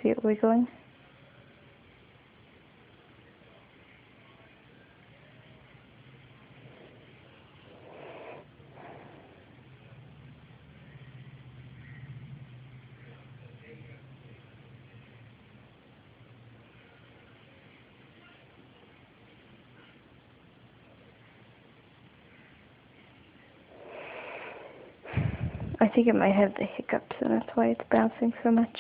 See it wiggling? I think it might have the hiccups, and that's why it's bouncing so much.